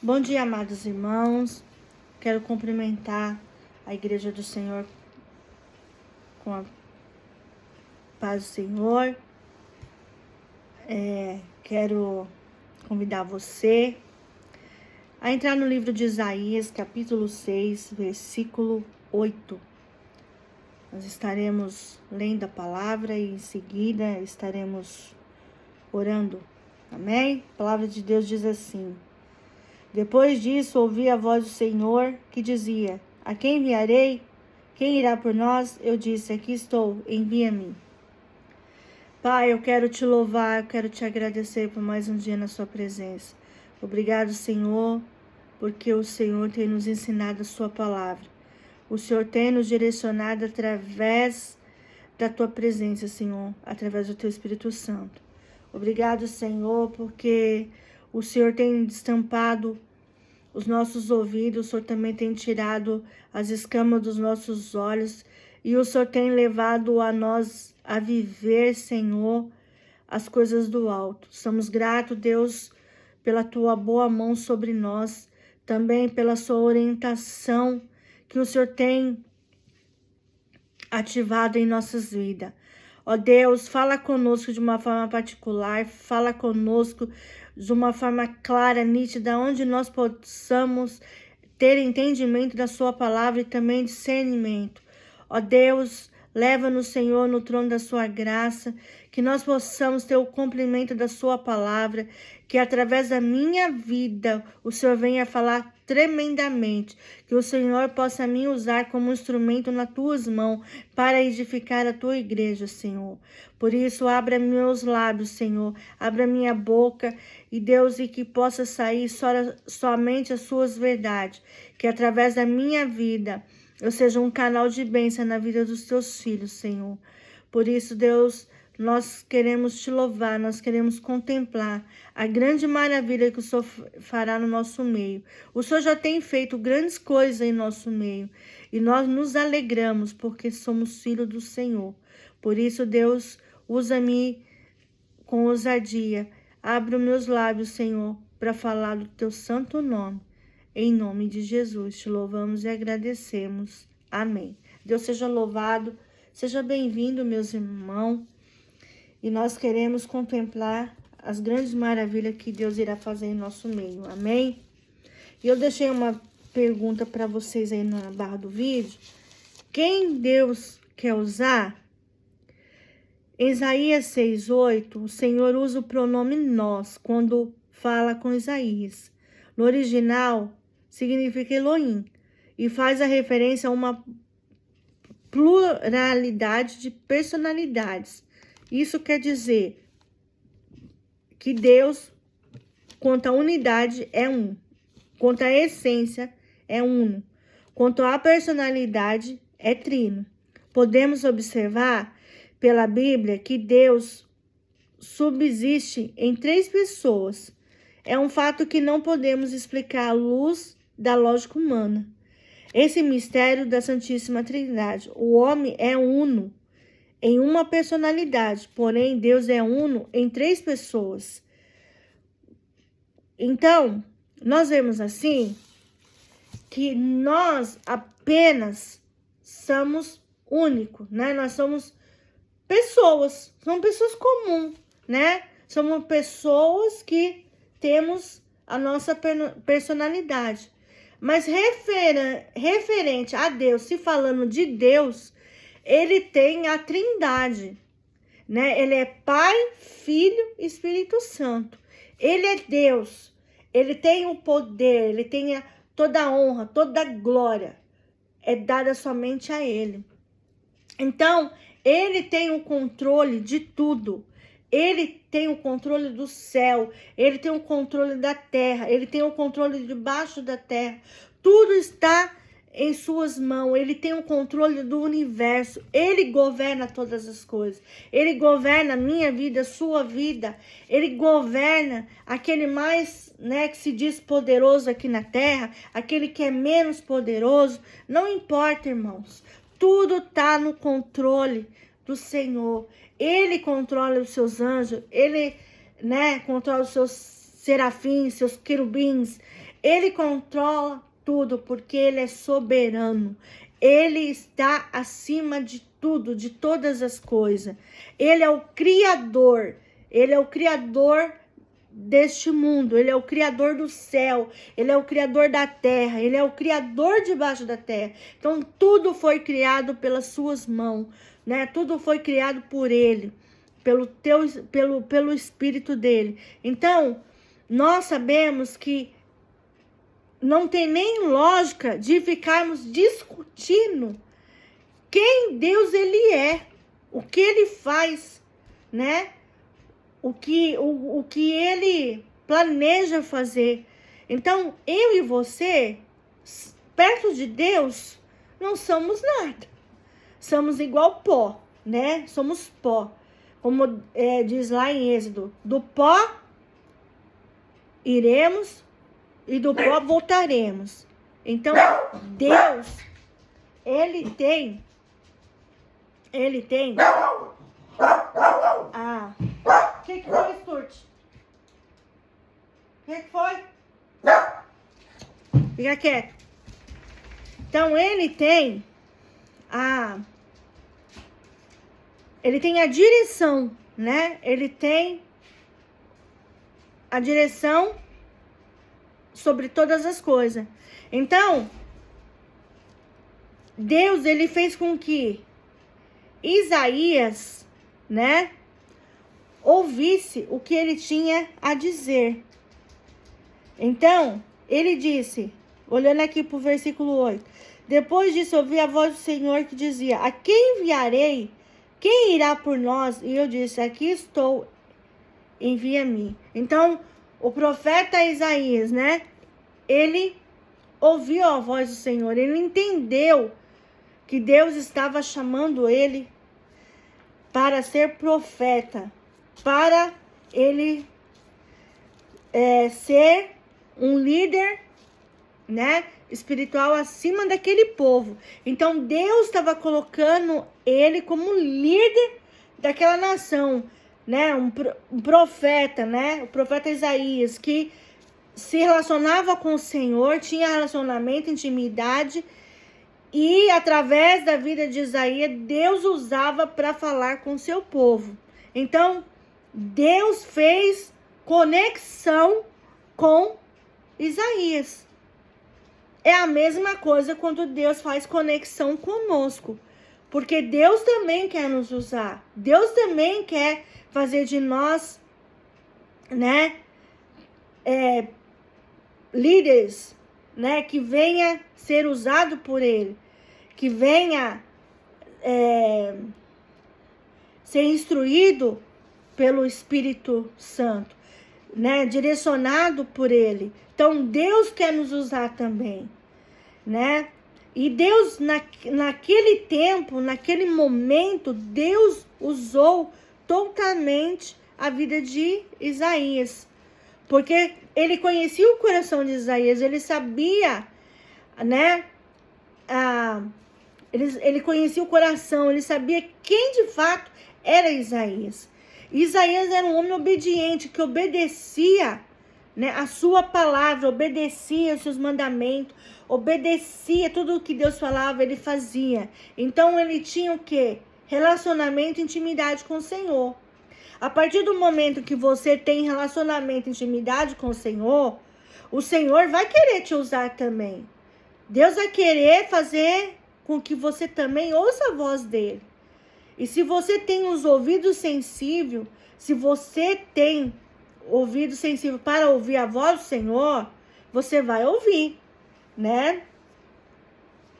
Bom dia, amados irmãos. Quero cumprimentar a Igreja do Senhor com a paz do Senhor. Quero convidar você a entrar no livro de Isaías, capítulo 6, versículo 8. Nós estaremos lendo a palavra e em seguida estaremos orando. Amém? A palavra de Deus diz assim: Depois disso, ouvi a voz do Senhor que dizia: A quem enviarei? Quem irá por nós? Eu disse: Aqui estou, envia-me. Pai, eu quero te louvar, eu quero te agradecer por mais um dia na sua presença. Obrigado, Senhor, porque o Senhor tem nos ensinado a sua palavra. O Senhor tem nos direcionado através da tua presença, Senhor, através do teu Espírito Santo. Obrigado, Senhor, porque o Senhor tem destampado os nossos ouvidos, o Senhor também tem tirado as escamas dos nossos olhos e o Senhor tem levado a nós a viver, Senhor, as coisas do alto. Somos gratos, Deus, pela tua boa mão sobre nós, também pela sua orientação que o Senhor tem ativado em nossas vidas. Ó Deus, fala conosco de uma forma particular, fala conosco de uma forma clara, nítida, onde nós possamos ter entendimento da sua palavra e também discernimento. Ó Deus, leva-nos, Senhor, no trono da sua graça, que nós possamos ter o cumprimento da sua palavra, que através da minha vida o Senhor venha falar tremendamente, que o Senhor possa me usar como instrumento nas tuas mãos para edificar a tua igreja, Senhor. Por isso, abra meus lábios, Senhor, abra minha boca e Deus, e que possa sair somente as suas verdades, que através da minha vida eu seja um canal de bênção na vida dos teus filhos, Senhor. Por isso, Deus, nós queremos te louvar, nós queremos contemplar a grande maravilha que o Senhor fará no nosso meio. O Senhor já tem feito grandes coisas em nosso meio e nós nos alegramos porque somos filhos do Senhor. Por isso, Deus, usa-me com ousadia. Abre os meus lábios, Senhor, para falar do teu santo nome. Em nome de Jesus, te louvamos e agradecemos. Amém. Deus seja louvado, seja bem-vindo, meus irmãos. E nós queremos contemplar as grandes maravilhas que Deus irá fazer em nosso meio. Amém? E eu deixei uma pergunta para vocês aí na barra do vídeo. Quem Deus quer usar? Em Isaías 6:8, o Senhor usa o pronome nós quando fala com Isaías. No original, significa Elohim e faz a referência a uma pluralidade de personalidades. Isso quer dizer que Deus, quanto à unidade, é um. Quanto à essência, é uno. Quanto à personalidade, é trino. Podemos observar pela Bíblia que Deus subsiste em 3 pessoas. É um fato que não podemos explicar à luz da lógica humana. Esse mistério da Santíssima Trindade. O homem é uno em uma personalidade, porém Deus é uno em 3 pessoas. Então, nós vemos assim que nós apenas somos únicos, né? Nós somos pessoas comuns, né? Somos pessoas que temos a nossa personalidade. Mas referente a Deus, se falando de Deus, ele tem a Trindade, né? Ele é Pai, Filho e Espírito Santo. Ele é Deus. Ele tem o poder, ele tem toda a honra, toda a glória. É dada somente a ele. Então, ele tem o controle de tudo. Ele tem o controle do céu, ele tem o controle da terra, ele tem o controle debaixo da terra. Tudo está em suas mãos, ele tem o controle do universo, ele governa todas as coisas. Ele governa a minha vida, a sua vida. Ele governa aquele mais, né, que se diz poderoso aqui na terra, aquele que é menos poderoso. Não importa, irmãos. Tudo está no controle do Senhor. Ele controla os seus anjos, ele, né, controla os seus serafins, seus querubins. Ele controla tudo, porque Ele é soberano. Ele está acima de tudo, de todas as coisas. Ele é o Criador. Ele é o Criador deste mundo. Ele é o Criador do céu. Ele é o Criador da terra. Ele é o Criador debaixo da terra. Então, tudo foi criado pelas suas mãos, né? Tudo foi criado por Ele, pelo Espírito dele. Então, nós sabemos que não tem nem lógica de ficarmos discutindo quem Deus ele é, o que ele faz, né? O que ele planeja fazer. Então, eu e você, perto de Deus, não somos nada. Somos igual pó, né? Somos pó. Como diz lá em Êxodo, do pó iremos e do pó voltaremos. Então, Deus, Ele tem. O que foi, Sturt? O que foi? Fica quieto. Então, Ele tem a direção, né? Ele tem a direção sobre todas as coisas. Então, Deus, ele fez com que Isaías, né, ouvisse o que ele tinha a dizer. Então, ele disse, olhando aqui para o versículo 8, depois disso ouvi a voz do Senhor que dizia, a quem enviarei? Quem irá por nós? E eu disse, aqui estou, envia-me. Então, o profeta Isaías, né? Ele ouviu a voz do Senhor. Ele entendeu que Deus estava chamando ele para ser profeta. Para ele ser um líder, né? Espiritual acima daquele povo. Então, Deus estava colocando ele como líder daquela nação, né? Um profeta, né? O profeta Isaías, que se relacionava com o Senhor, tinha relacionamento, intimidade, e através da vida de Isaías, Deus usava para falar com o seu povo. Então, Deus fez conexão com Isaías. É a mesma coisa quando Deus faz conexão conosco. Porque Deus também quer nos usar. Deus também quer fazer de nós, né, líderes, né, que venha ser usado por Ele. Que venha ser instruído pelo Espírito Santo, né, direcionado por Ele. Então, Deus quer nos usar também, né? E Deus, naquele tempo, naquele momento, Deus usou totalmente a vida de Isaías. Porque ele conhecia o coração de Isaías, ele sabia, né? Ele conhecia o coração, ele sabia quem de fato era Isaías. Isaías era um homem obediente, que obedecia, né, a sua palavra, obedecia os seus mandamentos, obedecia tudo o que Deus falava, ele fazia. Então ele tinha o quê? Relacionamento e intimidade com o Senhor. A partir do momento que você tem relacionamento e intimidade com o Senhor vai querer te usar também. Deus vai querer fazer com que você também ouça a voz dele. E se você tem os ouvidos sensíveis, se você tem ouvido sensível para ouvir a voz do Senhor, você vai ouvir, né?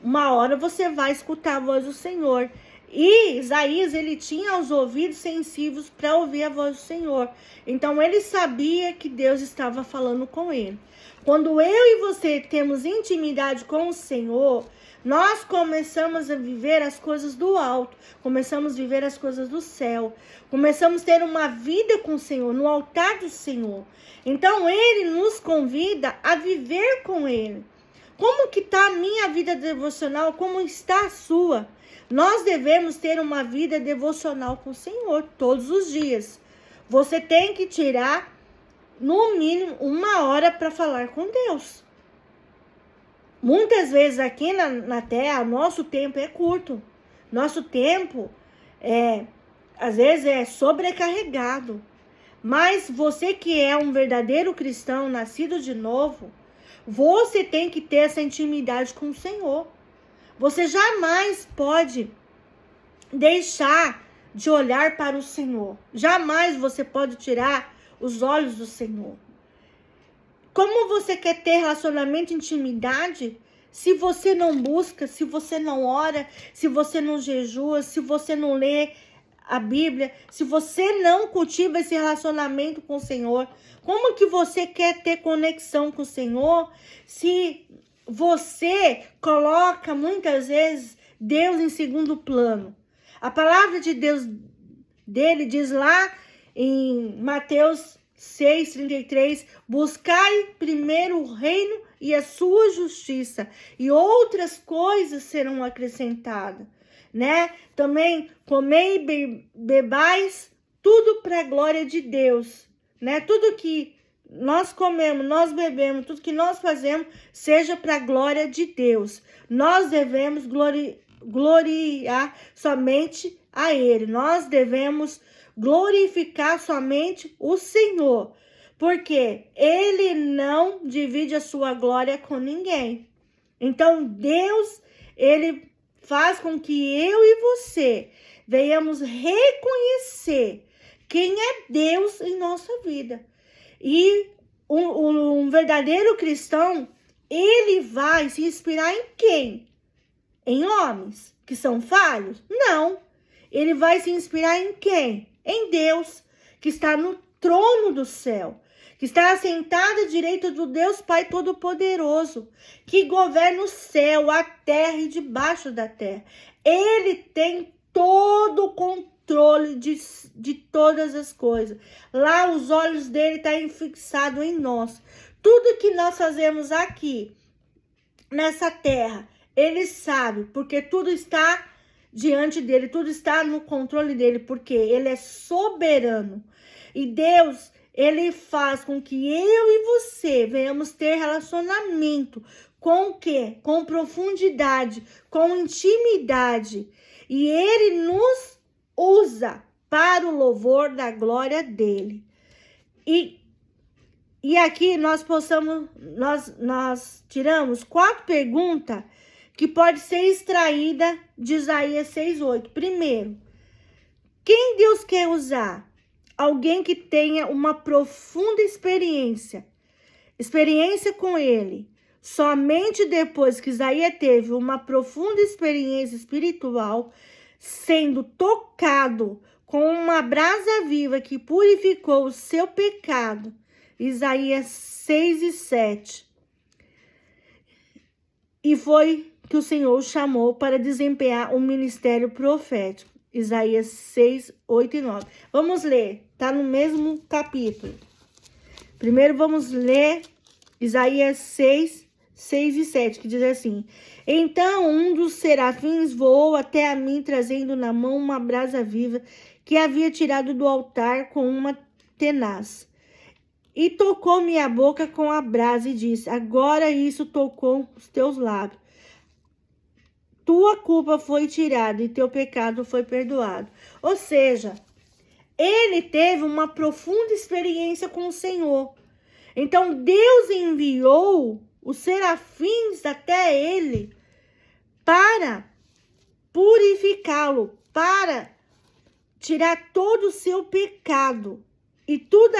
Uma hora você vai escutar a voz do Senhor. E Isaías, ele tinha os ouvidos sensíveis para ouvir a voz do Senhor. Então, ele sabia que Deus estava falando com ele. Quando eu e você temos intimidade com o Senhor, nós começamos a viver as coisas do alto, começamos a viver as coisas do céu, começamos a ter uma vida com o Senhor, no altar do Senhor. Então, Ele nos convida a viver com Ele. Como que está a minha vida devocional? Como está a sua? Nós devemos ter uma vida devocional com o Senhor todos os dias. Você tem que tirar, no mínimo, 1 hora para falar com Deus. Muitas vezes aqui na Terra, nosso tempo é curto. Nosso tempo, às vezes, é sobrecarregado. Mas você que é um verdadeiro cristão, nascido de novo, você tem que ter essa intimidade com o Senhor. Você jamais pode deixar de olhar para o Senhor. Jamais você pode tirar os olhos do Senhor. Como você quer ter relacionamento, intimidade, se você não busca, se você não ora, se você não jejua, se você não lê a Bíblia, se você não cultiva esse relacionamento com o Senhor? Como que você quer ter conexão com o Senhor se você coloca muitas vezes Deus em segundo plano? A palavra de Deus dele diz lá em Mateus 6:33, buscai primeiro o reino e a sua justiça, e outras coisas serão acrescentadas, né? Também comei e bebais, tudo para a glória de Deus, né? Tudo que nós comemos, nós bebemos, tudo que nós fazemos, seja para a glória de Deus. Nós devemos gloriar somente a Ele. Nós devemos glorificar somente o Senhor, porque Ele não divide a sua glória com ninguém. Então, Deus, Ele faz com que eu e você venhamos reconhecer quem é Deus em nossa vida. E um verdadeiro cristão, ele vai se inspirar em quem? Em homens que são falhos? Não. Ele vai se inspirar em quem? Em Deus, que está no trono do céu, que está assentado à direita do Deus Pai Todo-Poderoso, que governa o céu, a terra e debaixo da terra. Ele tem todo o controle de todas as coisas. Lá os olhos dele estão fixados em nós. Tudo que nós fazemos aqui, nessa terra, ele sabe, porque tudo está diante dele, tudo está no controle dele, porque ele é soberano. E Deus, ele faz com que eu e você venhamos ter relacionamento com o quê? Com profundidade, com intimidade. E ele nos usa para o louvor da glória dele. E aqui nós tiramos 4 perguntas que pode ser extraída de Isaías 6:8. Primeiro, quem Deus quer usar? Alguém que tenha uma profunda experiência com ele. Somente depois que Isaías teve uma profunda experiência espiritual, sendo tocado com uma brasa viva que purificou o seu pecado. Isaías 6:7. E foi que o Senhor o chamou para desempenhar um ministério profético. Isaías 6:8 e 9. Vamos ler, tá no mesmo capítulo. Primeiro vamos ler Isaías 6 e 7, que diz assim: Então um dos serafins voou até a mim, trazendo na mão uma brasa viva que havia tirado do altar com uma tenaz. E tocou minha boca com a brasa e disse: Agora isso tocou os teus lábios. Tua culpa foi tirada e teu pecado foi perdoado. Ou seja, ele teve uma profunda experiência com o Senhor. Então Deus enviou os serafins até ele para purificá-lo, para tirar todo o seu pecado. E toda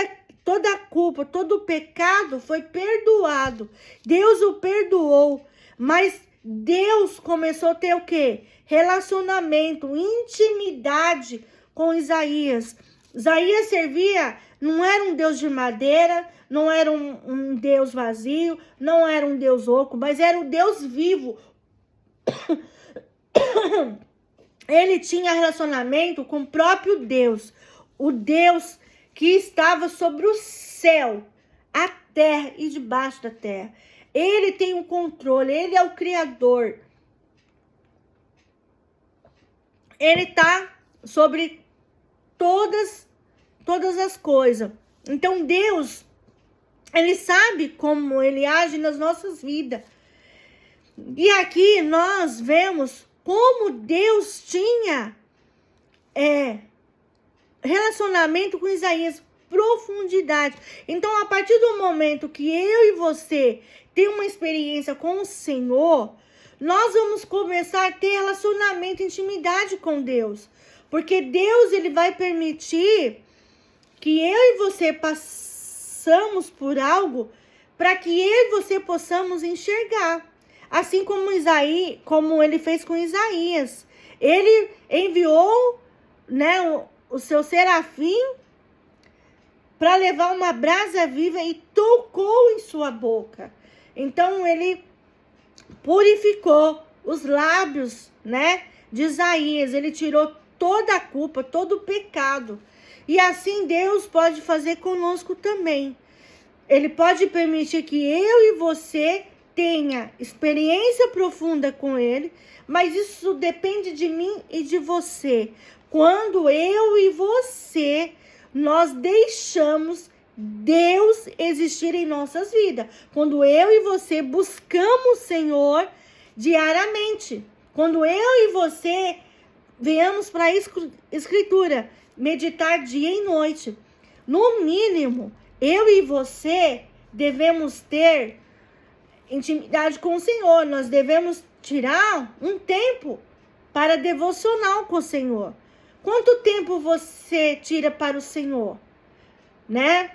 a culpa, todo o pecado foi perdoado. Deus o perdoou, mas Deus começou a ter o quê? Relacionamento, intimidade com Isaías. Isaías servia, não era um Deus de madeira, não era um Deus vazio, não era um Deus oco, mas era um Deus vivo. Ele tinha relacionamento com o próprio Deus, o Deus que estava sobre o céu, a terra e debaixo da terra. Ele tem o controle, ele é o Criador. Ele está sobre todas as coisas. Então Deus, ele sabe como ele age nas nossas vidas. E aqui nós vemos como Deus tinha relacionamento com Isaías, profundidade. Então, a partir do momento que eu e você tem uma experiência com o Senhor, nós vamos começar a ter relacionamento, intimidade com Deus. Porque Deus, ele vai permitir que eu e você passamos por algo para que eu e você possamos enxergar. Assim como ele fez com Isaías. Ele enviou, né, o seu serafim para levar uma brasa viva e tocou em sua boca. Então, ele purificou os lábios, né, de Isaías. Ele tirou toda a culpa, todo o pecado. E assim Deus pode fazer conosco também. Ele pode permitir que eu e você tenha experiência profunda com Ele, mas isso depende de mim e de você. Quando eu e você, nós deixamos Deus existir em nossas vidas. Quando eu e você buscamos o Senhor diariamente. Quando eu e você venhamos para a Escritura, meditar dia e noite. No mínimo, eu e você devemos ter intimidade com o Senhor. Nós devemos tirar um tempo para devocional com o Senhor. Quanto tempo você tira para o Senhor? Né?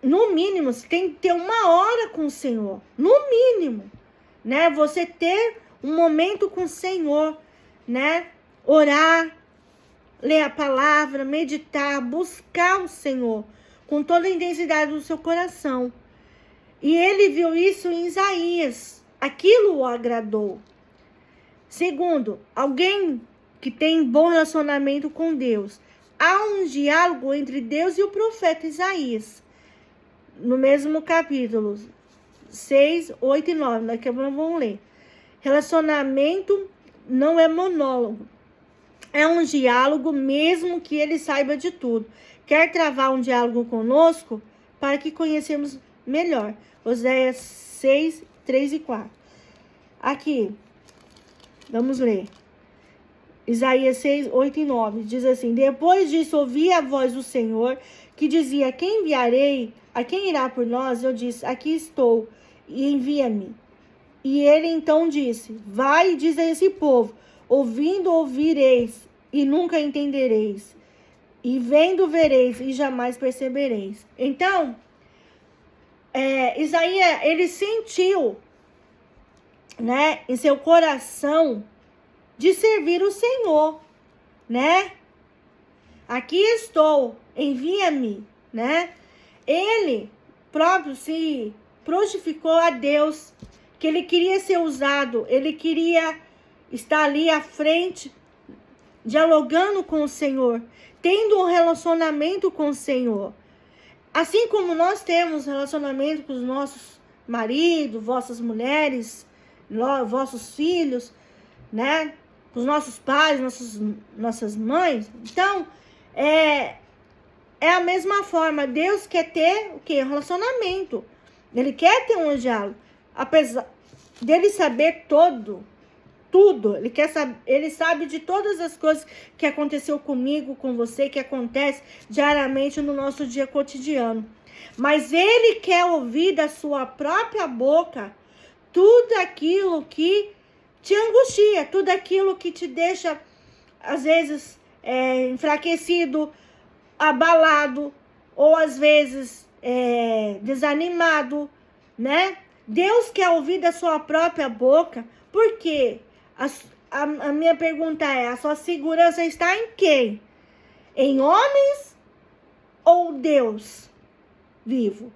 No mínimo, você tem que ter 1 hora com o Senhor. No mínimo, né? Você ter um momento com o Senhor, né? Orar, ler a palavra, meditar, buscar o Senhor com toda a intensidade do seu coração. E ele viu isso em Isaías. Aquilo o agradou. Segundo, alguém que tem bom relacionamento com Deus. Há um diálogo entre Deus e o profeta Isaías. No mesmo capítulo 6, 8 e 9. Daqui a pouco vamos ler. Relacionamento não é monólogo. É um diálogo mesmo que ele saiba de tudo. Quer travar um diálogo conosco para que conhecemos melhor. Oséias 6, 3 e 4. Aqui, vamos ler. Isaías 6, 8 e 9. Diz assim: depois disso ouvi a voz do Senhor que dizia: quem enviarei? A quem irá por nós? Eu disse: aqui estou, e envia-me. E ele então disse: vai e diz a esse povo: ouvindo ouvireis e nunca entendereis, e vendo vereis e jamais percebereis. Então, Isaías, ele sentiu, né, em seu coração de servir o Senhor, né? Aqui estou, envia-me, né? Ele próprio se prontificou a Deus, que ele queria ser usado, ele queria estar ali à frente, dialogando com o Senhor, tendo um relacionamento com o Senhor. Assim como nós temos relacionamento com os nossos maridos, vossas mulheres, vossos filhos, né? Com os nossos pais, nossas mães. Então, é a mesma forma. Deus quer ter o quê? Relacionamento. Ele quer ter um diálogo. Apesar dele saber tudo. Ele sabe de todas as coisas que aconteceu comigo, com você, que acontece diariamente no nosso dia cotidiano. Mas ele quer ouvir da sua própria boca tudo aquilo que te angustia, tudo aquilo que te deixa, às vezes, enfraquecido, abalado, ou às vezes desanimado, né? Deus quer ouvir da sua própria boca, porque a minha pergunta é: a sua segurança está em quem? Em homens ou Deus vivo?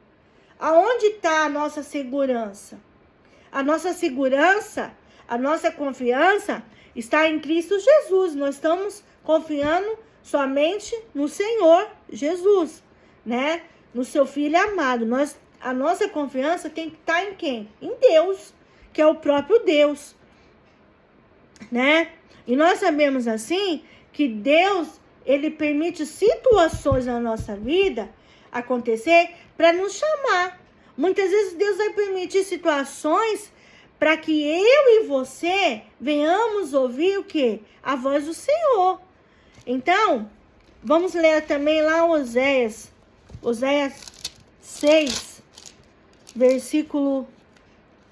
Aonde está a nossa segurança? A nossa segurança, a nossa confiança está em Cristo Jesus. Nós estamos confiando somente no Senhor Jesus, né? No seu Filho amado. A nossa confiança tem que estar em quem? Em Deus, que é o próprio Deus, né? E nós sabemos assim que Deus, ele permite situações na nossa vida acontecer para nos chamar. Muitas vezes Deus vai permitir situações para que eu e você venhamos ouvir o quê? A voz do Senhor. Então, vamos ler também lá Oséias 6, versículo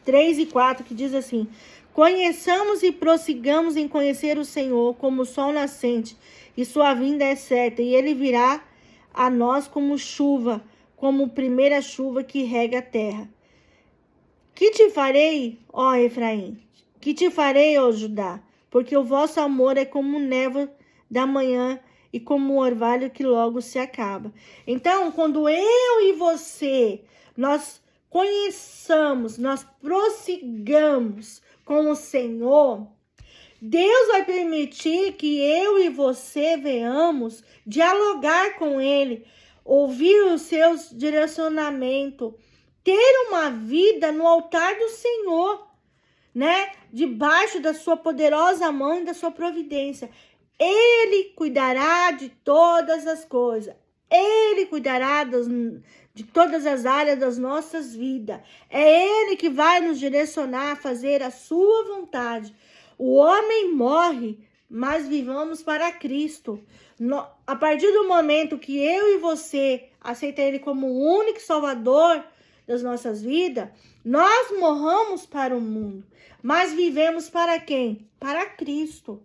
3 e 4, que diz assim: conheçamos e prossigamos em conhecer o Senhor como o sol nascente, e sua vinda é certa, e ele virá a nós como chuva, como primeira chuva que rega a terra. Que te farei, ó Efraim? Que te farei, ó Judá? Porque o vosso amor é como névoa da manhã e como um orvalho que logo se acaba. Então, quando eu e você, nós conheçamos, nós prossigamos com o Senhor, Deus vai permitir que eu e você venhamos dialogar com Ele, ouvir os seus direcionamentos, ter uma vida no altar do Senhor, né? Debaixo da sua poderosa mão e da sua providência. Ele cuidará de todas as coisas. Ele cuidará de todas as áreas das nossas vidas. É Ele que vai nos direcionar a fazer a sua vontade. O homem morre, mas vivamos para Cristo. A partir do momento que eu e você aceitam Ele como o único Salvador das nossas vidas, nós morramos para o mundo, mas vivemos para quem? Para Cristo.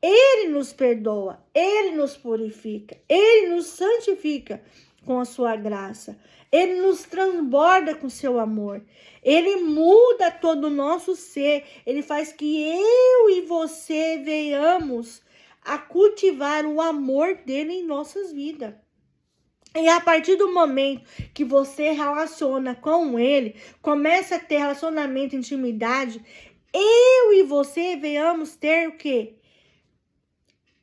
Ele nos perdoa, Ele nos purifica, Ele nos santifica com a sua graça. Ele nos transborda com seu amor. Ele muda todo o nosso ser. Ele faz que eu e você venhamos a cultivar o amor dele em nossas vidas. E a partir do momento que você relaciona com ele, começa a ter relacionamento, intimidade, eu e você venhamos ter o quê?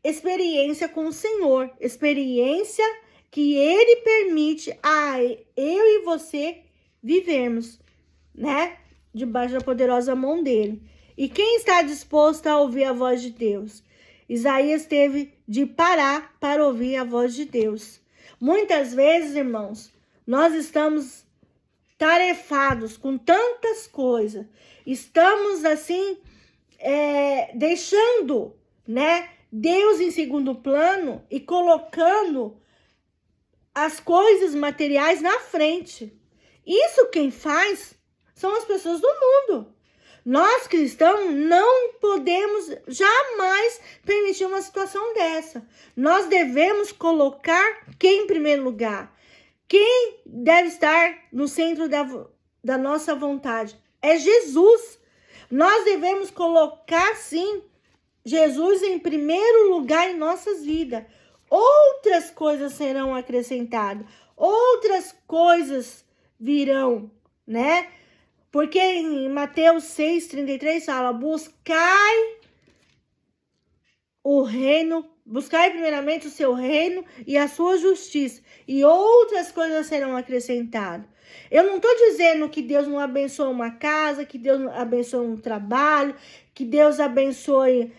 Experiência com o Senhor. Experiência que ele permite a eu e você vivermos, né? Debaixo da poderosa mão dele. E quem está disposto a ouvir a voz de Deus? Isaías teve de parar para ouvir a voz de Deus. Muitas vezes, irmãos, nós estamos tarefados com tantas coisas. Estamos, assim, deixando, né, Deus em segundo plano e colocando as coisas materiais na frente. Isso quem faz são as pessoas do mundo. Nós, cristãos, não podemos jamais permitir uma situação dessa. Nós devemos colocar quem em primeiro lugar? Quem deve estar no centro da nossa vontade? É Jesus. Nós devemos colocar, sim, Jesus em primeiro lugar em nossas vidas. Outras coisas serão acrescentadas. Outras coisas virão, né? Porque em Mateus 6,33 fala: buscai primeiramente o seu reino e a sua justiça, e outras coisas serão acrescentadas. Eu não estou dizendo que Deus não abençoe uma casa, que Deus não abençoe um trabalho, que Deus abençoe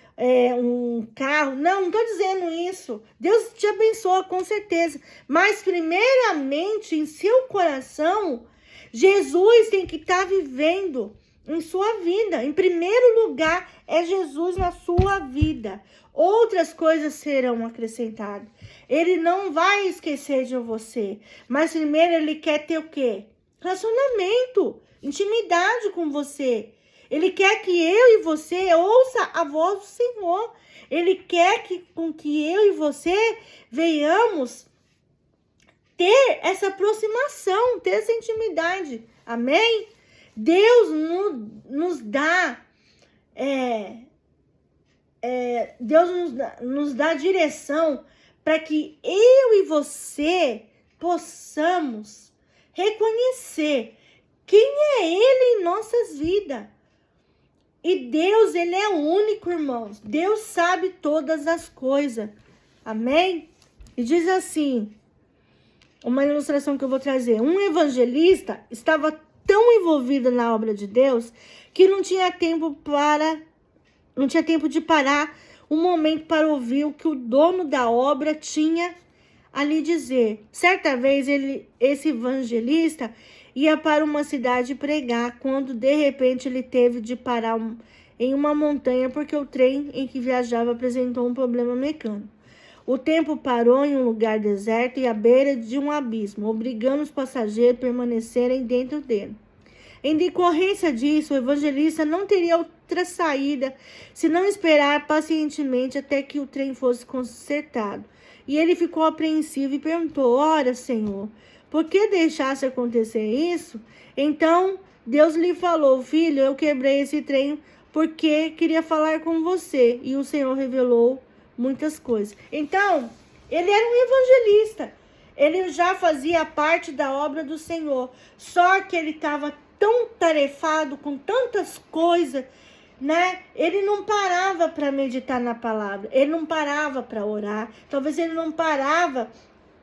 um carro. Não estou dizendo isso. Deus te abençoa, com certeza. Mas, primeiramente, em seu coração, Jesus tem que estar vivendo em sua vida. Em primeiro lugar, é Jesus na sua vida. Outras coisas serão acrescentadas. Ele não vai esquecer de você. Mas primeiro ele quer ter o quê? Relacionamento, intimidade com você. Ele quer que eu e você ouça a voz do Senhor. Ele quer com que eu e você venhamos ter essa aproximação, ter essa intimidade. Amém? Deus nos dá Deus nos dá direção para que eu e você possamos reconhecer quem é Ele em nossas vidas. E Deus, Ele é único, irmãos. Deus sabe todas as coisas. Amém? E diz assim, uma ilustração que eu vou trazer. Um evangelista estava tão envolvido na obra de Deus que não tinha tempo de parar um momento para ouvir o que o dono da obra tinha a lhe dizer. Certa vez, esse evangelista ia para uma cidade pregar, quando de repente ele teve de parar em uma montanha porque o trem em que viajava apresentou um problema mecânico. O tempo parou em um lugar deserto e à beira de um abismo, obrigando os passageiros a permanecerem dentro dele. Em decorrência disso, o evangelista não teria outra saída senão esperar pacientemente até que o trem fosse consertado. E ele ficou apreensivo e perguntou: ora, Senhor, por que deixasse acontecer isso? Então Deus lhe falou: filho, eu quebrei esse trem porque queria falar com você. E o Senhor revelou muitas coisas. Então, ele era um evangelista. Ele já fazia parte da obra do Senhor. Só que ele estava tão tarefado com tantas coisas, né? Ele não parava para meditar na palavra. Ele não parava para orar. Talvez ele não parava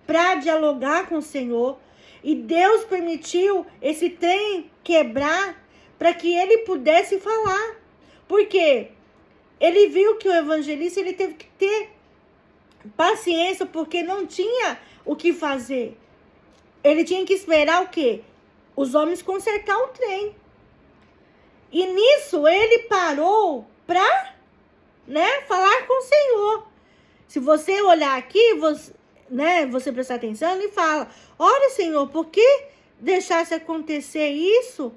para dialogar com o Senhor. E Deus permitiu esse trem quebrar para que ele pudesse falar. Por quê? Ele viu que o evangelista ele teve que ter paciência, porque não tinha o que fazer. Ele tinha que esperar o quê? Os homens consertar o trem. E nisso ele parou para, né, falar com o Senhor. Se você olhar aqui, você prestar atenção, ele fala: ora, Senhor, por que deixasse acontecer isso?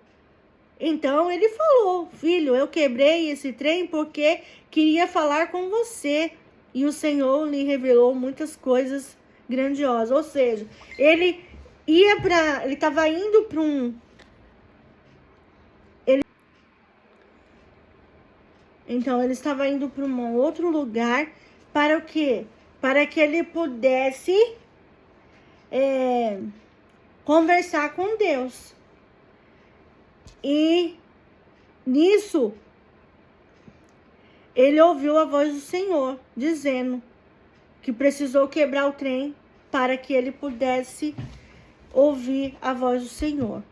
Então ele falou: filho, eu quebrei esse trem porque queria falar com você. E o Senhor lhe revelou muitas coisas grandiosas. Ou seja, ele estava indo para Então ele estava indo para um outro lugar para o quê? Para que ele pudesse conversar com Deus. E nisso, ele ouviu a voz do Senhor, dizendo que precisou quebrar o trem para que ele pudesse ouvir a voz do Senhor.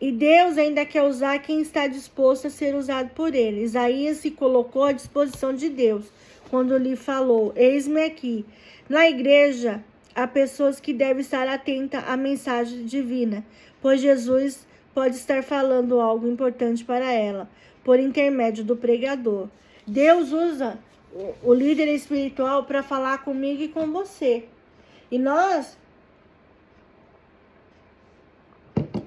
E Deus ainda quer usar quem está disposto a ser usado por ele. Isaías se colocou à disposição de Deus quando lhe falou: eis-me aqui. Na igreja, há pessoas que devem estar atentas à mensagem divina, pois Jesus pode estar falando algo importante para ela, por intermédio do pregador. Deus usa o líder espiritual para falar comigo e com você. E nós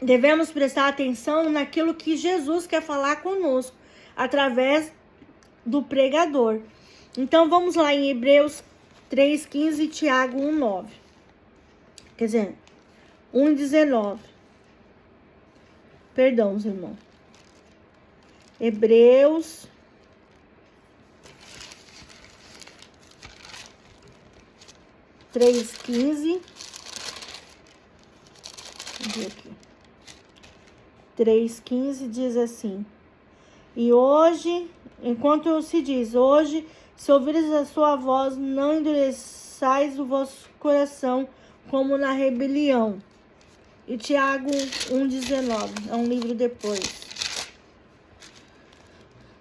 devemos prestar atenção naquilo que Jesus quer falar conosco, através do pregador. Então, vamos lá em Hebreus 3,15 e Tiago 1,9. Quer dizer, 1,19. Perdão, os irmãos. Hebreus 3,15. Vamos ver aqui. 3,15 diz assim: e hoje, enquanto se diz, hoje, se ouvires a sua voz, não endureçais o vosso coração como na rebelião. E Tiago 1,19, é um livro depois.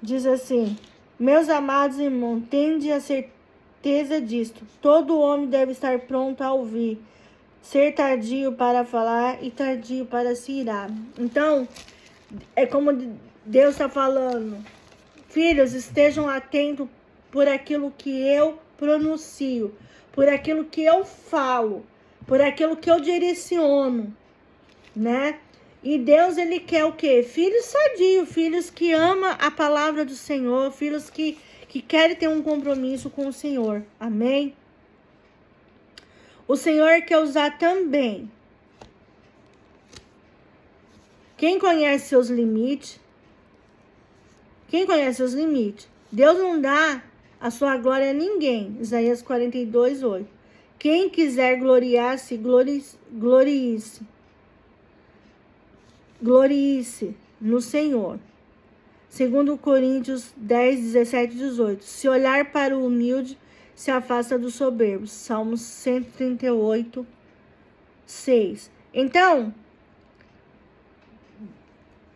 Diz assim: meus amados irmãos, tende a certeza disto: todo homem deve estar pronto a ouvir, ser tardio para falar e tardio para se irar. Então, é como Deus está falando: filhos, estejam atentos por aquilo que eu pronuncio, por aquilo que eu falo, por aquilo que eu direciono, né? E Deus, ele quer o quê? Filhos sadios, filhos que amam a palavra do Senhor, filhos que querem ter um compromisso com o Senhor. Amém? O Senhor quer usar também quem conhece seus limites. Quem conhece seus limites? Deus não dá a sua glória a ninguém. Isaías 42:8. Quem quiser gloriar-se, glorie-se. Glorie-se no Senhor. 2 Coríntios 10:17-18. Se olhar para o humilde, se afasta do soberbo. Salmos 138:6. Então,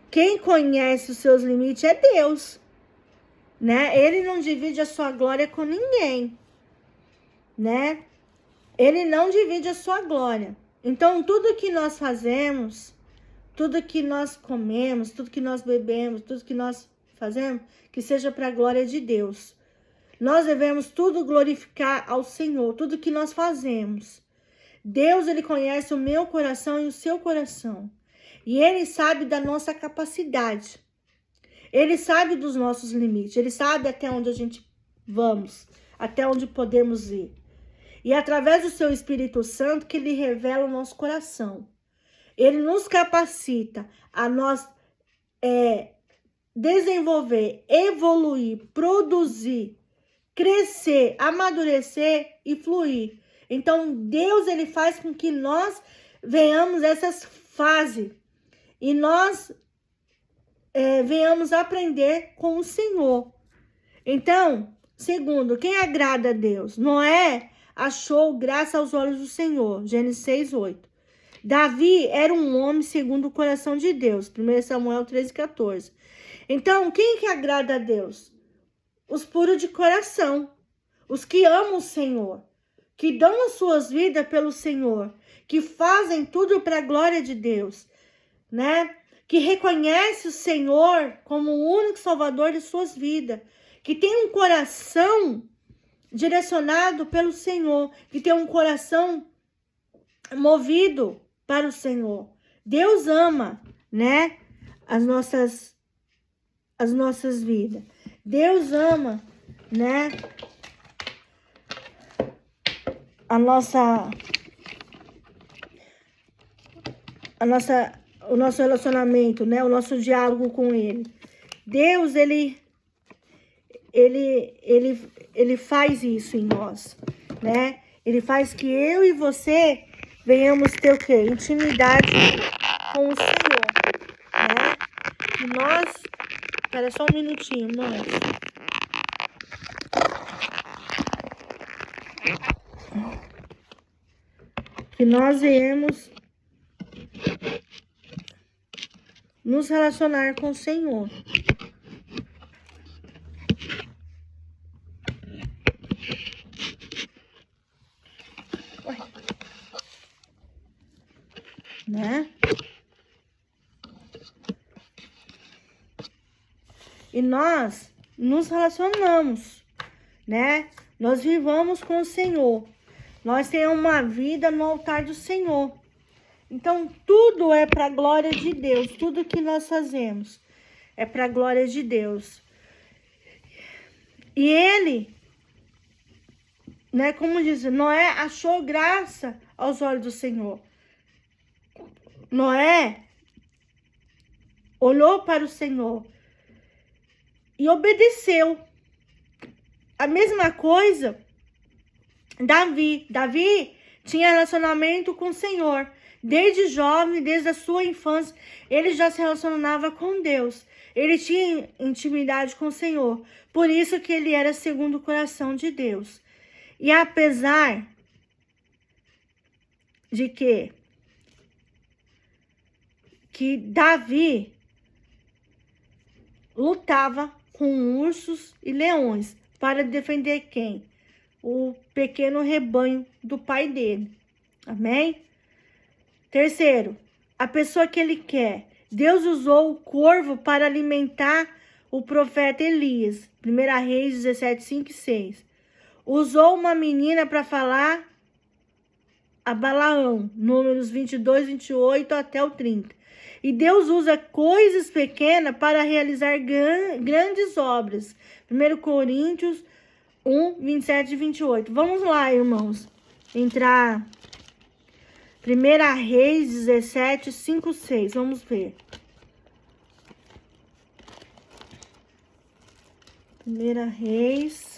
quem conhece os seus limites é Deus, né? Ele não divide a sua glória com ninguém, né? Ele não divide a sua glória. Então, tudo que nós fazemos, tudo que nós comemos, tudo que nós bebemos, tudo que nós fazemos, que seja para a glória de Deus. Nós devemos tudo glorificar ao Senhor, tudo que nós fazemos. Deus, Ele conhece o meu coração e o seu coração. E Ele sabe da nossa capacidade. Ele sabe dos nossos limites. Ele sabe até onde a gente vamos, até onde podemos ir. E através do seu Espírito Santo que Ele revela o nosso coração. Ele nos capacita a nós desenvolver, evoluir, produzir, crescer, amadurecer e fluir. Então, Deus, Ele faz com que nós venhamos essas fases e nós venhamos aprender com o Senhor. Então, segundo, quem agrada a Deus? Noé achou graça aos olhos do Senhor. Gênesis 6:8. Davi era um homem segundo o coração de Deus. 1 Samuel 13:14. Então, quem que agrada a Deus? Os puros de coração. Os que amam o Senhor. Que dão as suas vidas pelo Senhor. Que fazem tudo para a glória de Deus. Né? Que reconhece o Senhor como o único salvador de suas vidas. Que tem um coração direcionado pelo Senhor. Que tem um coração movido para o Senhor. Deus ama, né, as nossas vidas. Deus ama, né, o nosso relacionamento, né, o nosso diálogo com Ele. Deus, ele faz isso em nós, né? Ele faz que eu e você venhamos ter o quê? Intimidade com o Senhor, né? E nós... Espera só um minutinho, mãe. Que nós venhamos nos relacionar com o Senhor. Né? E nós nos relacionamos, né? Nós vivamos com o Senhor. Nós temos uma vida no altar do Senhor. Então, tudo é para a glória de Deus. Tudo que nós fazemos é para a glória de Deus. E ele, né, como diz, Noé achou graça aos olhos do Senhor. Noé olhou para o Senhor e obedeceu. A mesma coisa, Davi. Davi tinha relacionamento com o Senhor. Desde jovem, desde a sua infância, ele já se relacionava com Deus. Ele tinha intimidade com o Senhor. Por isso que ele era segundo o coração de Deus. E apesar de que Davi lutava com ursos e leões para defender quem? O pequeno rebanho do pai dele. Amém? Terceiro, a pessoa que ele quer. Deus usou o corvo para alimentar o profeta Elias. 1 Reis 17, 5 e 6. Usou uma menina para falar a Balaão. Números 22, 28 até o 30. E Deus usa coisas pequenas para realizar grandes obras. 1 Coríntios 1, 27 e 28. Vamos lá, irmãos. Entrar. 1 Reis 17, 5, 6. Vamos ver. 1 Reis.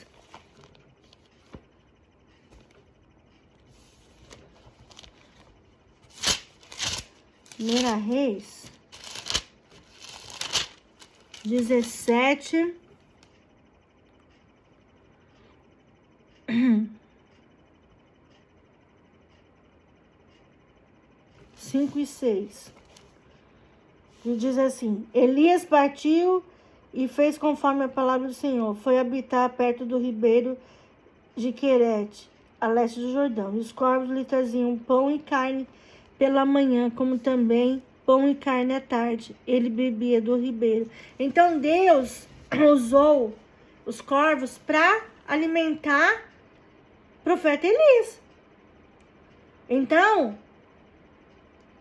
Primeira Reis 17 5 e 6. E diz assim: Elias partiu e fez conforme a palavra do Senhor. Foi habitar perto do ribeiro de Querete, a leste do Jordão. E os corvos lhe traziam pão e carne pela manhã, como também pão e carne à tarde. Ele bebia do ribeiro. Então Deus usou os corvos para alimentar o profeta Elias. Então,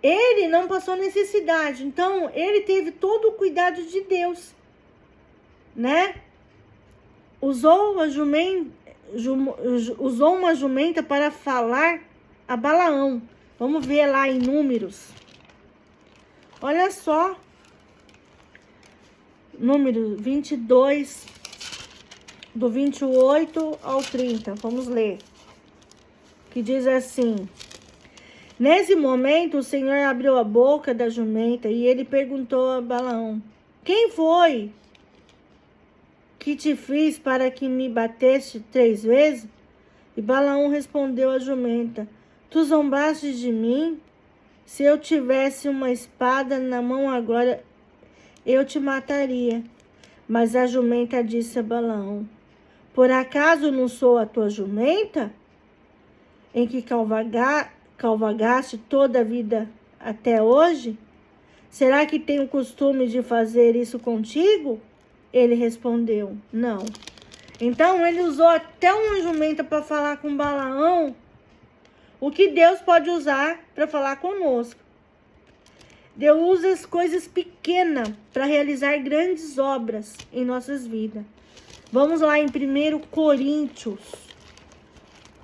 ele não passou necessidade. Então, ele teve todo o cuidado de Deus, né? Usou uma jumenta para falar a Balaão. Vamos ver lá em Números. Olha só. Número 22, do 28 ao 30. Vamos ler. Que diz assim: Nesse momento, o Senhor abriu a boca da jumenta e ele perguntou a Balaão: Quem foi que te fiz para que me bateste 3 vezes? E Balaão respondeu à jumenta: Tu zombaste de mim? Se eu tivesse uma espada na mão agora, eu te mataria. Mas a jumenta disse a Balaão: Por acaso não sou a tua jumenta, em que cavalgaste toda a vida até hoje? Será que tenho o costume de fazer isso contigo? Ele respondeu: Não. Então ele usou até uma jumenta para falar com Balaão, o que Deus pode usar para falar conosco. Deus usa as coisas pequenas para realizar grandes obras em nossas vidas. Vamos lá em 1 Coríntios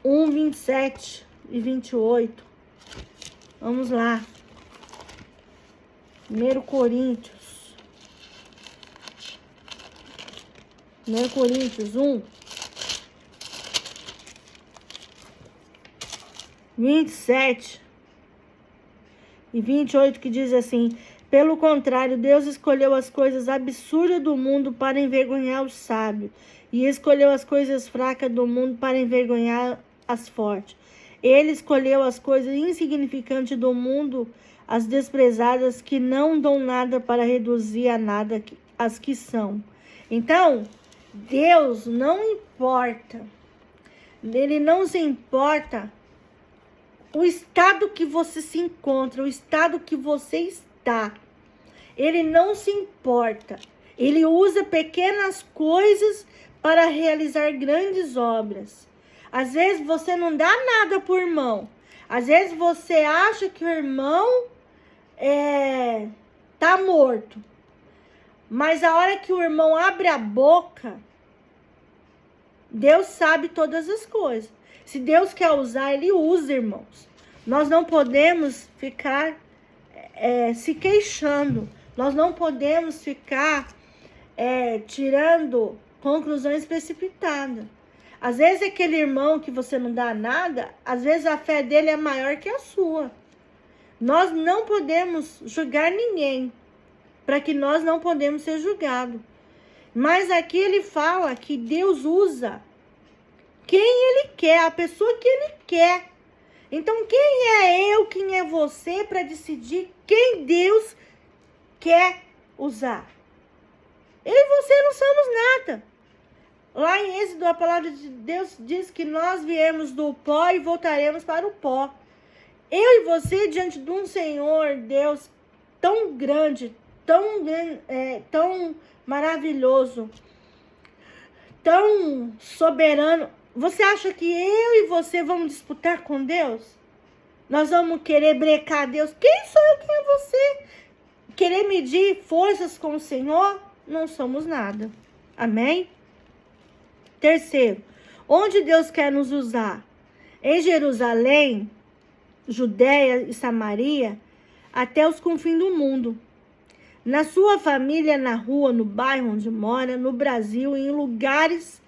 1, 27 e 28. Vamos lá. 1 Coríntios 1, 27 e 28, que diz assim: Pelo contrário, Deus escolheu as coisas absurdas do mundo para envergonhar os sábios, e escolheu as coisas fracas do mundo para envergonhar as fortes. Ele escolheu as coisas insignificantes do mundo, as desprezadas, que não dão nada, para reduzir a nada as que são. Então, Deus não importa. Ele não se importa o estado que você se encontra, o estado que você está. Ele não se importa. Ele usa pequenas coisas para realizar grandes obras. Às vezes você não dá nada pro irmão. Às vezes você acha que o irmão tá morto. Mas a hora que o irmão abre a boca, Deus sabe todas as coisas. Se Deus quer usar, Ele usa, irmãos. Nós não podemos ficar se queixando. Nós não podemos ficar tirando conclusões precipitadas. Às vezes aquele irmão que você não dá nada, às vezes a fé dele é maior que a sua. Nós não podemos julgar ninguém, para que nós não podemos ser julgados. Mas aqui ele fala que Deus usa quem Ele quer, a pessoa que Ele quer. Então, quem é eu, quem é você para decidir quem Deus quer usar? Eu e você não somos nada. Lá em Êxodo, a palavra de Deus diz que nós viemos do pó e voltaremos para o pó. Eu e você, diante de um Senhor Deus tão grande, tão maravilhoso, tão soberano, você acha que eu e você vamos disputar com Deus? Nós vamos querer brecar Deus? Quem sou eu, quem é você? Querer medir forças com o Senhor? Não somos nada. Amém? Terceiro, onde Deus quer nos usar? Em Jerusalém, Judéia e Samaria, até os confins do mundo. Na sua família, na rua, no bairro onde mora, no Brasil, em lugares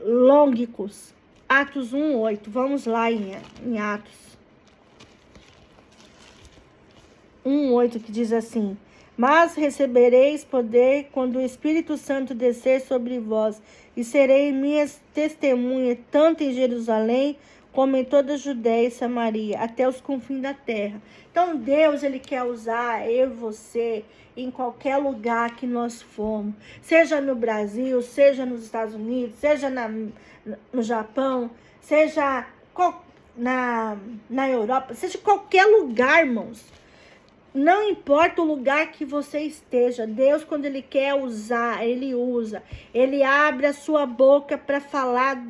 longínquos. Atos 1:8. Vamos lá em Atos 1:8, que diz assim: Mas recebereis poder quando o Espírito Santo descer sobre vós, e serei minhas testemunhas, tanto em Jerusalém, como em toda a Judéia e Samaria, até os confins da terra. Então Deus, Ele quer usar eu e você em qualquer lugar que nós formos. Seja no Brasil, seja nos Estados Unidos, seja no Japão, seja na Europa, seja qualquer lugar, irmãos. Não importa o lugar que você esteja, Deus, quando Ele quer usar, Ele usa. Ele abre a sua boca para falar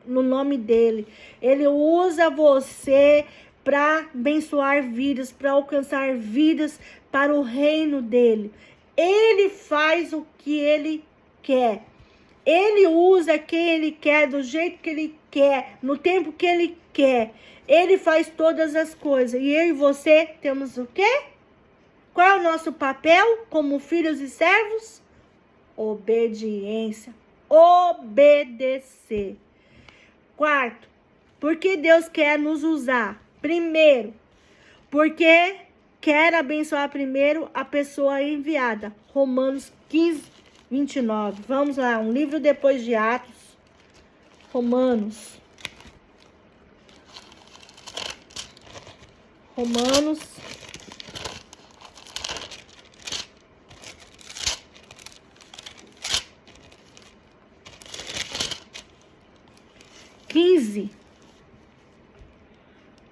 no nome dEle. Ele usa você para abençoar vidas, para alcançar vidas para o reino dEle. Ele faz o que Ele quer. Ele usa quem Ele quer, do jeito que Ele quer, no tempo que Ele quer. Ele faz todas as coisas. E eu e você temos o quê? Qual é o nosso papel como filhos e servos? Obediência. Obedecer. Quarto, por que Deus quer nos usar? Primeiro, porque quer abençoar primeiro a pessoa enviada. Romanos 15, 29. Vamos lá, um livro depois de Atos. Romanos 15.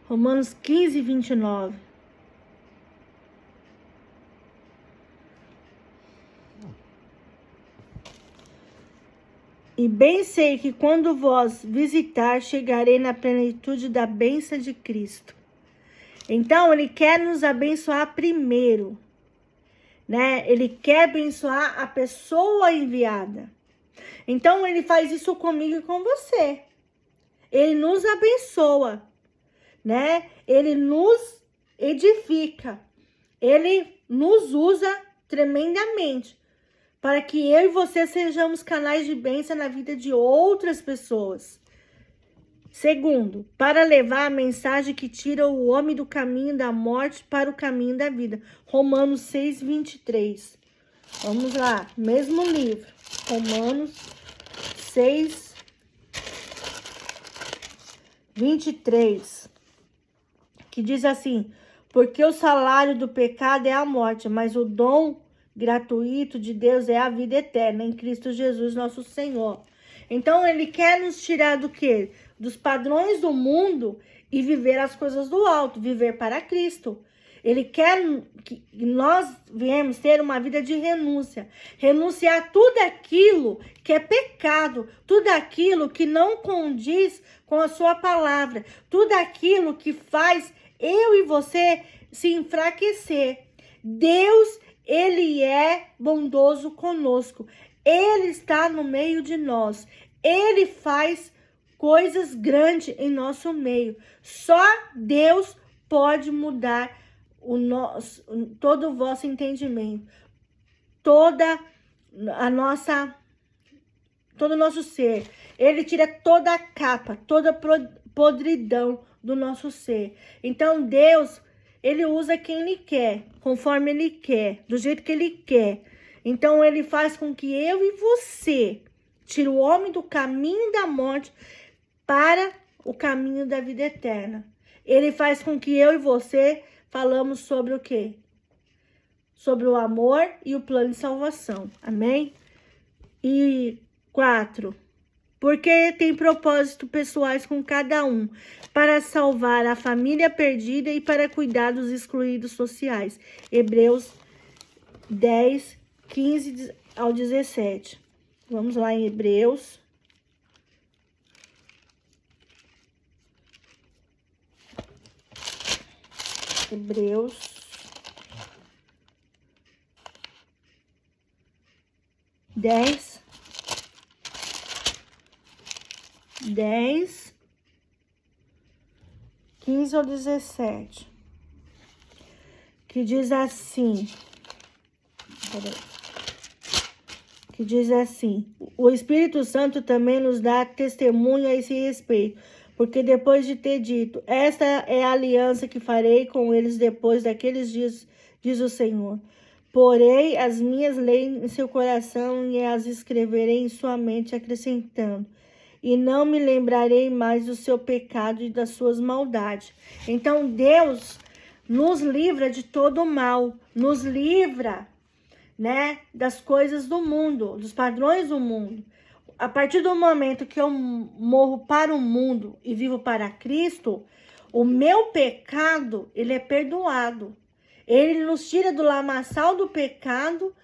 Romanos 15, 29. E bem sei que quando vós visitar, chegarei na plenitude da bênção de Cristo. Então, Ele quer nos abençoar primeiro, né? Ele quer abençoar a pessoa enviada. Então, Ele faz isso comigo e com você. Ele nos abençoa, né? Ele nos edifica. Ele nos usa tremendamente para que eu e você sejamos canais de bênção na vida de outras pessoas. Segundo, para levar a mensagem que tira o homem do caminho da morte para o caminho da vida. Romanos 6, 23. Vamos lá, mesmo livro. Romanos 6, 23. Que diz assim: porque o salário do pecado é a morte, mas o dom gratuito de Deus é a vida eterna em Cristo Jesus, nosso Senhor. Então, Ele quer nos tirar do quê? Dos padrões do mundo e viver as coisas do alto, viver para Cristo. Ele quer que nós viemos ter uma vida de renúncia. Renunciar tudo aquilo que é pecado, tudo aquilo que não condiz com a sua palavra, tudo aquilo que faz eu e você se enfraquecer. Deus, Ele é bondoso conosco. Ele está no meio de nós. Ele faz coisas grandes em nosso meio. Só Deus pode mudar todo o vosso entendimento. Todo o nosso ser. Ele tira toda a capa, toda a podridão do nosso ser. Então, Deus, Ele usa quem Ele quer, conforme Ele quer, do jeito que Ele quer. Então, Ele faz com que eu e você tire o homem do caminho da morte para o caminho da vida eterna. Ele faz com que eu e você falamos sobre o quê? Sobre o amor e o plano de salvação. Amém? E 4. Porque tem propósitos pessoais com cada um, para salvar a família perdida e para cuidar dos excluídos sociais. Hebreus 10, 15 ao 17. Vamos lá em Hebreus. Hebreus 10, 15 ao 17, que diz assim, o Espírito Santo também nos dá testemunho a esse respeito, porque depois de ter dito, esta é a aliança que farei com eles depois daqueles dias, diz o Senhor. Porei as minhas leis em seu coração e as escreverei em sua mente, acrescentando, e não me lembrarei mais do seu pecado e das suas maldades. Então, Deus nos livra de todo o mal, nos livra, né, das coisas do mundo, dos padrões do mundo. A partir do momento que eu morro para o mundo e vivo para Cristo, O meu pecado, ele é perdoado. Ele nos tira do lamaçal do pecado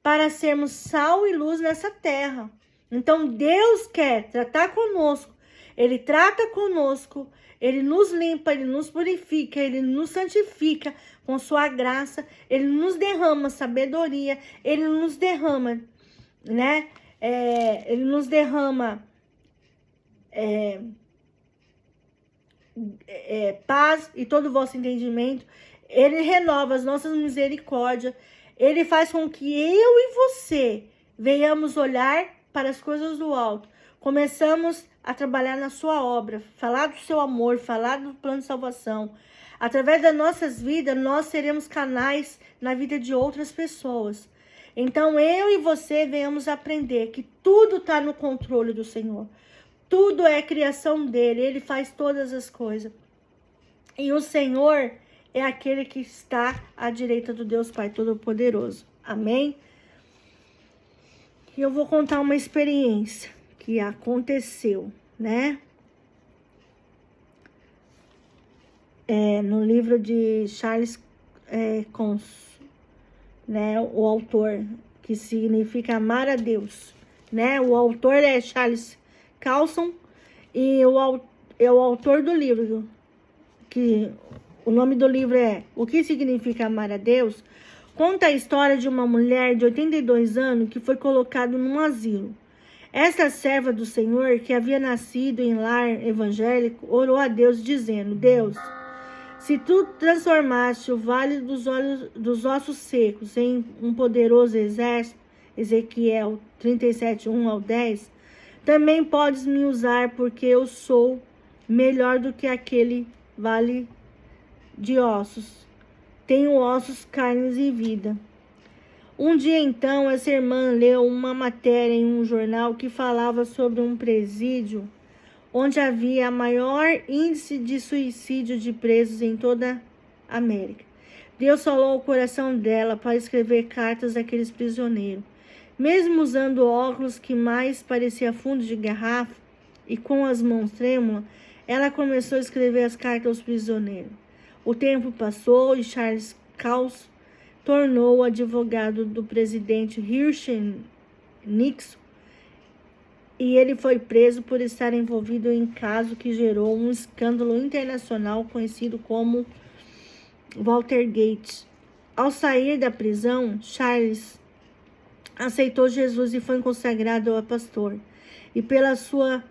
para sermos sal e luz nessa terra. Então, Deus quer tratar conosco. Ele trata conosco. Ele nos limpa, ele nos purifica, ele nos santifica com sua graça. Ele nos derrama sabedoria. Ele nos derrama, né? Ele nos derrama paz e todo o vosso entendimento. Ele renova as nossas misericórdias. Ele faz com que eu e você venhamos olhar para as coisas do alto. Começamos a trabalhar na sua obra, falar do seu amor, falar do plano de salvação. Através das nossas vidas, nós seremos canais na vida de outras pessoas. Então, eu e você venhamos aprender que tudo está no controle do Senhor. Tudo é criação dele, ele faz todas as coisas. E o Senhor é aquele que está à direita do Deus Pai Todo-Poderoso. Amém? E eu vou contar uma experiência que aconteceu, né? No livro de Charles Cons, né? O autor, que significa amar a Deus, né? O autor é Charles Carlson e é o autor do livro, que o nome do livro é O que Significa Amar a Deus. Conta a história de uma mulher de 82 anos que foi colocada num asilo. Essa serva do Senhor, que havia nascido em lar evangélico, orou a Deus dizendo: Deus, se tu transformaste o vale dos ossos secos em um poderoso exército, Ezequiel 37, 1 ao 10, também podes me usar, porque eu sou melhor do que aquele vale de ossos. Tenho ossos, carnes e vida. Um dia, então, essa irmã leu uma matéria em um jornal que falava sobre um presídio onde havia maior índice de suicídio de presos em toda a América. Deus falou ao coração dela para escrever cartas àqueles prisioneiros. Mesmo usando óculos que mais parecia fundo de garrafa e com as mãos trêmulas, ela começou a escrever as cartas aos prisioneiros. O tempo passou e Charles Carlson tornou advogado do presidente Richard Nixon, e ele foi preso por estar envolvido em caso que gerou um escândalo internacional conhecido como Watergate. Ao sair da prisão, Charles aceitou Jesus e foi consagrado a pastor. E pela sua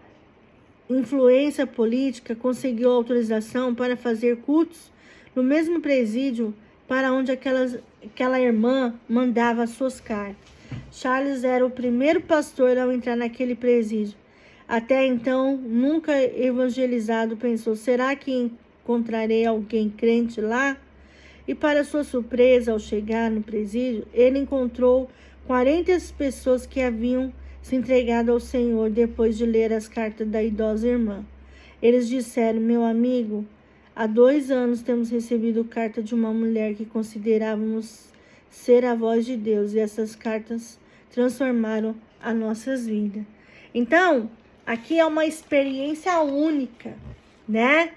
influência política, conseguiu autorização para fazer cultos no mesmo presídio para onde aquela irmã mandava suas cartas. Charles era o primeiro pastor ao entrar naquele presídio. Até então, nunca evangelizado, pensou: será que encontrarei alguém crente lá? E para sua surpresa, ao chegar no presídio, ele encontrou 40 pessoas que haviam se entregado ao Senhor depois de ler as cartas da idosa irmã. Eles disseram: meu amigo, há 2 anos temos recebido carta de uma mulher que considerávamos ser a voz de Deus, e essas cartas transformaram as nossas vidas. Então, aqui é uma experiência única, né?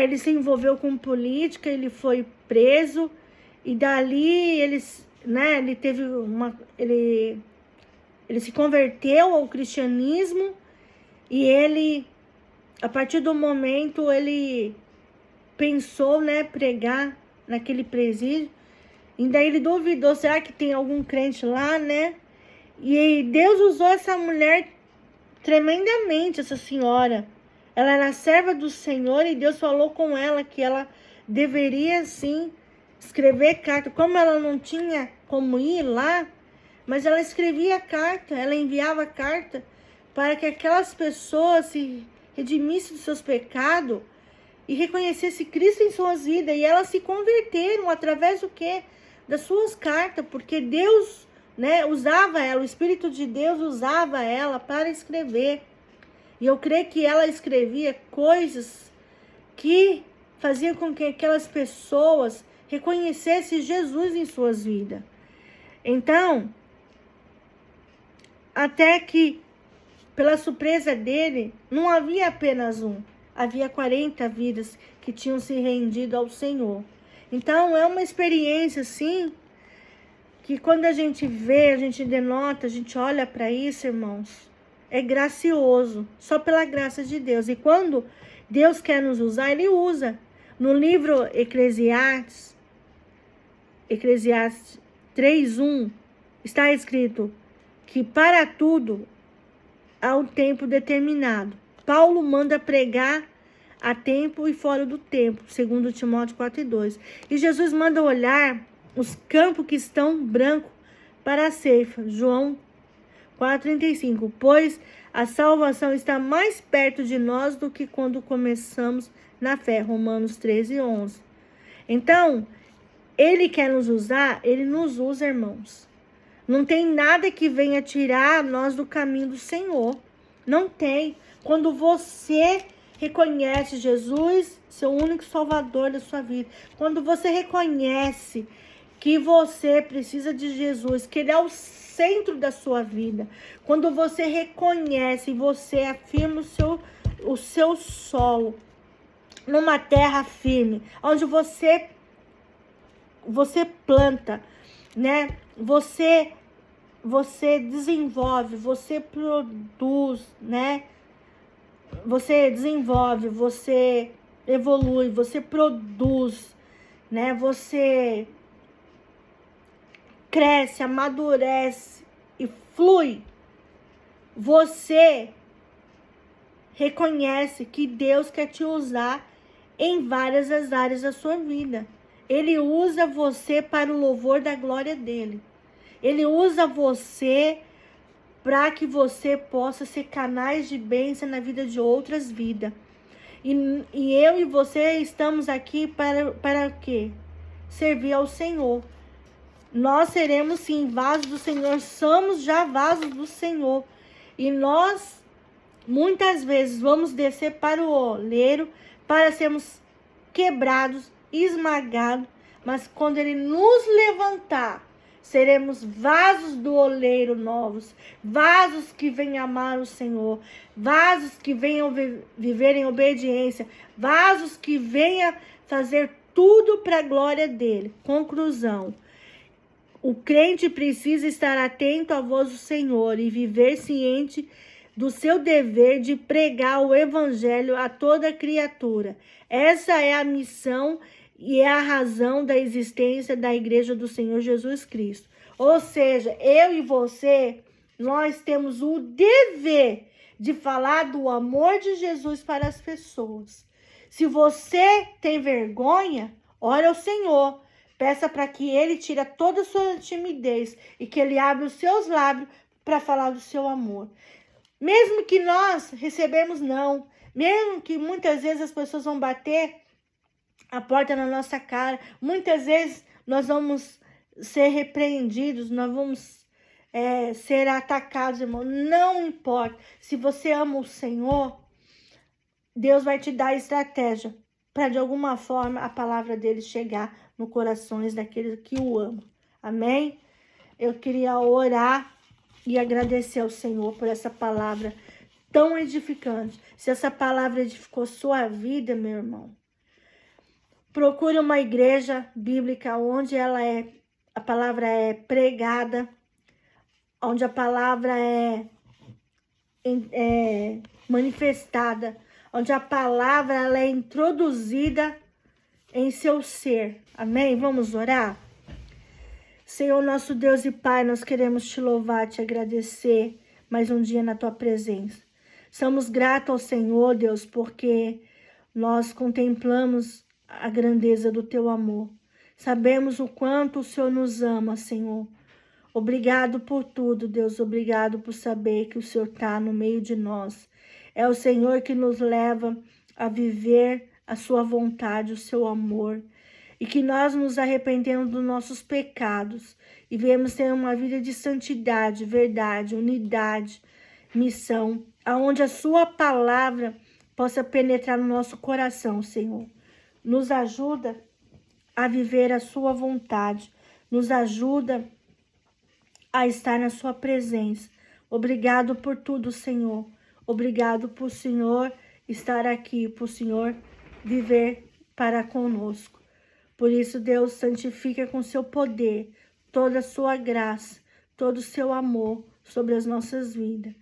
Ele se envolveu com política, ele foi preso, e dali ele teve ele se converteu ao cristianismo, e ele, a partir do momento, ele pensou, pregar naquele presídio. E daí ele duvidou: será que tem algum crente lá, né? E Deus usou essa mulher tremendamente, essa senhora. Ela era serva do Senhor, e Deus falou com ela que ela deveria, sim, escrever carta. Como ela não tinha como ir lá, mas ela escrevia carta, ela enviava carta para que aquelas pessoas se redimissem dos seus pecados e reconhecessem Cristo em suas vidas. E elas se converteram através do quê? Das suas cartas, porque Deus, usava ela, o Espírito de Deus usava ela para escrever. E eu creio que ela escrevia coisas que faziam com que aquelas pessoas reconhecessem Jesus em suas vidas. Então, até que, pela surpresa dele, não havia apenas um, havia 40 vidas que tinham se rendido ao Senhor. Então, é uma experiência, assim, que quando a gente vê, a gente denota, a gente olha para isso, irmãos, é gracioso, só pela graça de Deus. E quando Deus quer nos usar, Ele usa. No livro Eclesiastes 3:1, está escrito que para tudo há um tempo determinado. Paulo manda pregar a tempo e fora do tempo, segundo Timóteo 4:2. E Jesus manda olhar os campos que estão brancos para a ceifa, João 4:35. Pois a salvação está mais perto de nós do que quando começamos na fé, Romanos 13:11. Então, Ele quer nos usar, Ele nos usa, irmãos. Não tem nada que venha tirar nós do caminho do Senhor. Não tem. Quando você reconhece Jesus, seu único salvador da sua vida, quando você reconhece que você precisa de Jesus, que Ele é o centro da sua vida, quando você reconhece e você afirma o seu solo numa terra firme, onde você planta, né? Você desenvolve, você produz, né? Você desenvolve, você evolui, você produz, né? Você cresce, amadurece e flui. Você reconhece que Deus quer te usar em várias das áreas da sua vida. Ele usa você para o louvor da glória dele. Ele usa você para que você possa ser canais de bênção na vida de outras vidas. E eu e você estamos aqui para o quê? Servir ao Senhor. Nós seremos sim vasos do Senhor, somos já vasos do Senhor. E nós, muitas vezes, vamos descer para o oleiro para sermos quebrados, esmagados. Mas quando Ele nos levantar, seremos vasos do oleiro novos, vasos que venham amar o Senhor, vasos que venham viver em obediência, vasos que venham fazer tudo para a glória dele. Conclusão: o crente precisa estar atento à voz do Senhor e viver ciente do seu dever de pregar o evangelho a toda criatura. Essa é a missão e é a razão da existência da Igreja do Senhor Jesus Cristo. Ou seja, eu e você, nós temos o dever de falar do amor de Jesus para as pessoas. Se você tem vergonha, ora ao Senhor. Peça para que Ele tire toda a sua timidez e que Ele abra os seus lábios para falar do seu amor. Mesmo que nós recebemos não, mesmo que muitas vezes as pessoas vão bater a porta na nossa cara, muitas vezes nós vamos ser repreendidos, nós vamos ser atacados, irmão. Não importa. Se você ama o Senhor, Deus vai te dar estratégia para de alguma forma a palavra dele chegar no corações daqueles que o amam. Amém? Eu queria orar e agradecer ao Senhor por essa palavra tão edificante. Se essa palavra edificou sua vida, meu irmão, procure uma igreja bíblica onde a palavra é pregada, onde a palavra é manifestada, onde a palavra ela é introduzida em seu ser. Amém? Vamos orar? Senhor, nosso Deus e Pai, nós queremos te louvar, te agradecer mais um dia na tua presença. Somos gratos ao Senhor, Deus, porque nós contemplamos a grandeza do teu amor. Sabemos o quanto o Senhor nos ama, Senhor. Obrigado por tudo, Deus. Obrigado por saber que o Senhor está no meio de nós. É o Senhor que nos leva a viver a sua vontade, o seu amor. E que nós nos arrependemos dos nossos pecados e viemos ter uma vida de santidade, verdade, unidade, missão, aonde a sua palavra possa penetrar no nosso coração, Senhor. Nos ajuda a viver a sua vontade, nos ajuda a estar na sua presença. Obrigado por tudo, Senhor. Obrigado por Senhor estar aqui para o Senhor viver para conosco. Por isso, Deus, santifica com seu poder toda a sua graça, todo o seu amor sobre as nossas vidas.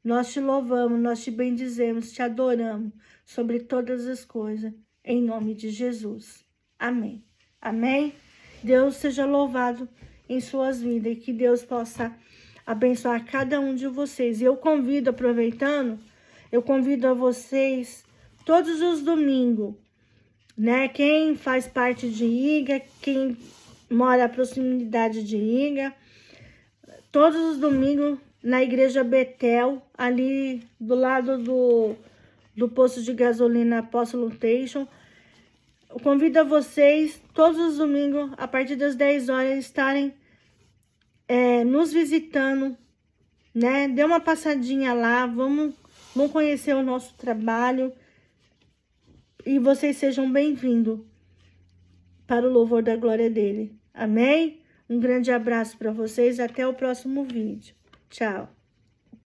Nós te louvamos, nós te bendizemos, te adoramos sobre todas as coisas, em nome de Jesus. Amém. Amém? Deus seja louvado em suas vidas e que Deus possa abençoar cada um de vocês. E eu convido, aproveitando, eu convido a vocês todos os domingos, né? Quem faz parte de IGA, quem mora à proximidade de IGA, todos os domingos na Igreja Betel, ali do lado do posto de gasolina Apóstolo Station. Eu convido a vocês, todos os domingos, a partir das 10 horas, estarem nos visitando, né? Dê uma passadinha lá, vamos conhecer o nosso trabalho. E vocês sejam bem-vindos para o louvor da glória dele. Amém? Um grande abraço para vocês, até o próximo vídeo. Tchau.